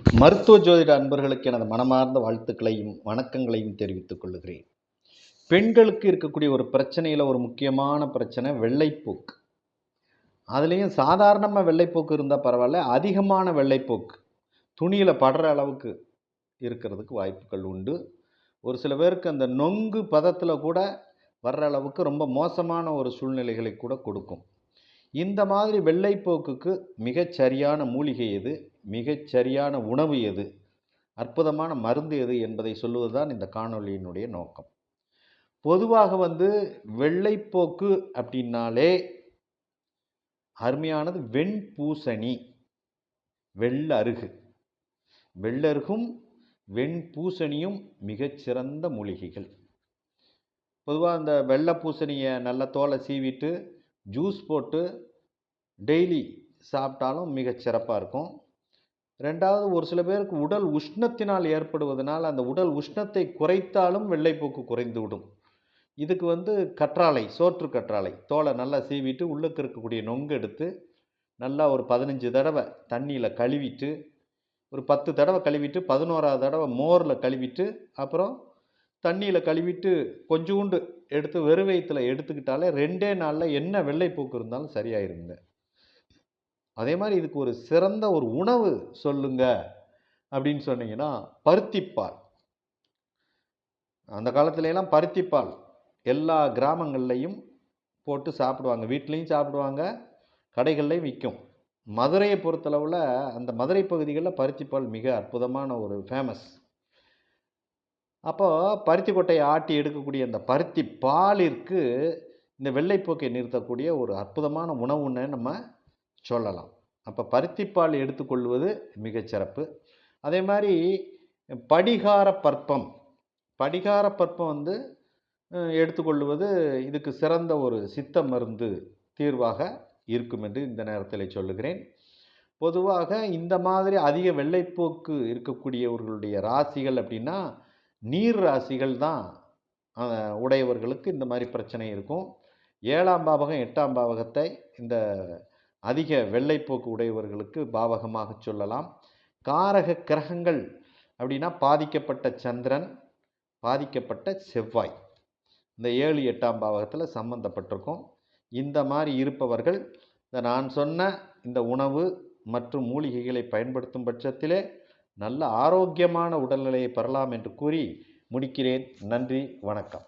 மருத்துவ ஜோதிட அன்பர்களுக்கு எனது மனமார்ந்த வாழ்த்துக்களையும் வணக்கங்களையும் தெரிவித்துக் கொள்கிறேன். பெண்களுக்கு இருக்கக்கூடிய ஒரு பிரச்சனையில் ஒரு முக்கியமான பிரச்சனை வெள்ளைப்போக்கு. அதுலேயும் சாதாரணமாக வெள்ளைப்போக்கு இருந்தால் பரவாயில்ல, அதிகமான வெள்ளைப்போக்கு துணியில் படுற அளவுக்கு இருக்கிறதுக்கு வாய்ப்புகள் உண்டு. ஒரு சில பேருக்கு அந்த நொங்கு பதத்தில் கூட வர்ற அளவுக்கு ரொம்ப மோசமான ஒரு சூழ்நிலைகளை கூட கொடுக்கும். இந்த மாதிரி வெள்ளைப்போக்குக்கு மிகச்சரியான மூலிகை எது, மிகச்சரியான உணவு எது, அற்புதமான மருந்து எது என்பதை சொல்லுவதுதான் இந்த காணொளியினுடைய நோக்கம். பொதுவாக வெள்ளைப்போக்கு அப்படின்னாலே அருமையானது வெண்பூசணி, வெள்ளருகு. வெள்ளருகும் வெண்பூசணியும் மிகச்சிறந்த மூலிகைகள். பொதுவாக அந்த வெள்ளை பூசணியை நல்லா தோலை சீவிட்டு ஜூஸ் போட்டு டெய்லி சாப்பிட்டாலும் மிகச் சிறப்பாக இருக்கும். ரெண்டாவது, ஒரு சில பேருக்கு உடல் உஷ்ணத்தினால் ஏற்படுவதனால் அந்த உடல் உஷ்ணத்தை குறைத்தாலும் வெள்ளைப்போக்கு குறைந்து விடும். இதுக்கு கற்றாழை, சோற்று கற்றாழை தோலை நல்லா சீவிட்டு உள்ளுக்கு இருக்கக்கூடிய நொங்கு எடுத்து நல்லா ஒரு 15 தடவை தண்ணியில் கழுவிட்டு, ஒரு 10 தடவை கழுவிட்டு 11ஆவது தடவை மோரில் கழுவிட்டு, அப்புறம் தண்ணியில் கழுவிட்டு கொஞ்சோண்டு எடுத்து வெறும் வயிற்றில் எடுத்துக்கிட்டாலே 2 நாளில் என்ன வெள்ளைப்போக்கு இருந்தாலும் சரியாயிருங்க. அதே மாதிரி இதுக்கு ஒரு சிறந்த ஒரு உணவு சொல்லுங்க அப்படின்னு சொன்னீங்கன்னா, பருத்திப்பால். அந்த காலத்துலலாம் பருத்திப்பால் எல்லா கிராமங்கள்லையும் போட்டு சாப்பிடுவாங்க. வீட்லேயும் சாப்பிடுவாங்க, கடைகள்லையும் விற்கும். மதுரையை பொறுத்தளவில் அந்த மதுரை பகுதிகளில் பருத்திப்பால் மிக அற்புதமான ஒரு ஃபேமஸ். அப்போது பருத்தி கொட்டையை ஆட்டி எடுக்கக்கூடிய அந்த பருத்தி பாலிற்கு இந்த வெள்ளைப்போக்கை நிறுத்தக்கூடிய ஒரு அற்புதமான உணவுன்னு நம்ம சொல்லலாம். அப்போ பருத்திப்பால் எடுத்துக்கொள்வது மிகச்சிறப்பு. அதே மாதிரி படிகார பற்பம், படிகார பற்பம் எடுத்துக்கொள்வது இதுக்கு சிறந்த ஒரு சித்த மருந்து தீர்வாக இருக்கும் என்று இந்த நேரத்தில் சொல்லுகிறேன். பொதுவாக இந்த மாதிரி அதிக வெள்ளைப்போக்கு இருக்கக்கூடியவர்களுடைய ராசிகள் அப்படின்னா நீர் ராசிகள் தான் உடையவர்களுக்கு இந்த மாதிரி பிரச்சனை இருக்கும். 7ஆம் பாவகம் 8ஆம் பாவகத்தை இந்த அதிக வெள்ளைப்போக்கு உடையவர்களுக்கு பாவகமாக சொல்லலாம். காரக கிரகங்கள் அப்படின்னா பாதிக்கப்பட்ட சந்திரன், பாதிக்கப்பட்ட செவ்வாய், இந்த 7 8ஆம் பாவகத்தில் சம்பந்தப்பட்டிருக்கும். இந்த மாதிரி இருப்பவர்கள் நான் சொன்ன இந்த உணவு மற்றும் மூலிகைகளை பயன்படுத்தும் பட்சத்திலே நல்ல ஆரோக்கியமான உடல்நிலையை பெறலாம் என்று கூறி முடிக்கிறேன். நன்றி, வணக்கம்.